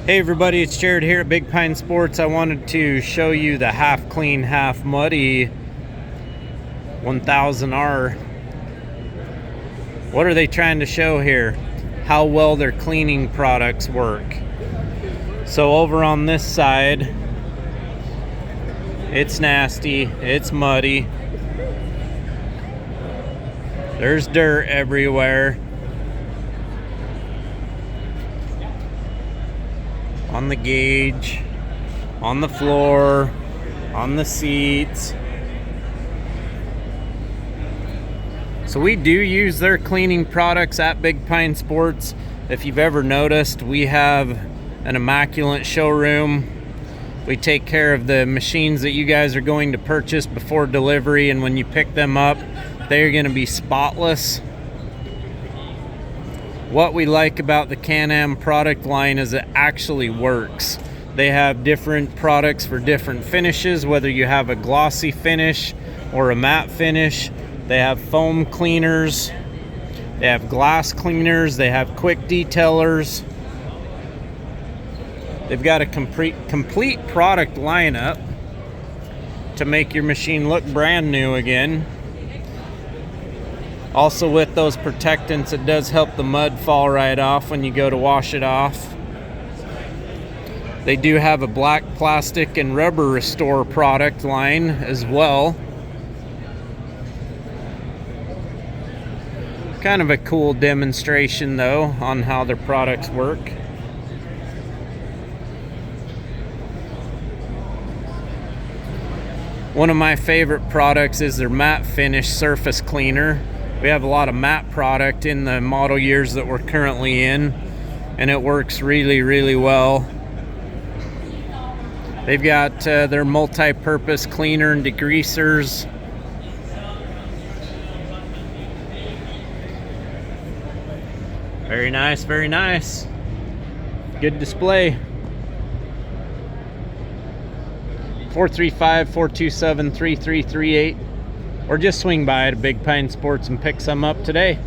Hey everybody, it's Jared here at Big Pine Sports. I wanted to show you the half clean, half muddy 1000R. What are they trying to show here? How well their cleaning products work. So over on this side, it's nasty, it's muddy. There's dirt everywhere. On the gauge, on the floor, on the seats. So we do use their cleaning products at Big Pine Sports. If you've ever noticed, we have an immaculate showroom. We take care of the machines that you guys are going to purchase before delivery, and when you pick them up, they're going to be spotless. What we like about the Can-Am product line is it actually works. They have different products for different finishes, whether you have a glossy finish or a matte finish. They have foam cleaners, they have glass cleaners, they have quick detailers. They've got a complete product lineup to make your machine look brand new again. Also, with those protectants, it does help the mud fall right off when you go to wash it off. They do have a black plastic and rubber restore product line as well. Kind of a cool demonstration though on how their products work. One of my favorite products is their matte finish surface cleaner. We have a lot of matte product in the model years that we're currently in, and it works really well. They've got their multi-purpose cleaner and degreasers. Very nice, very nice. Good display. 435-427-3338. Or just swing by to Big Pine Sports and pick some up today.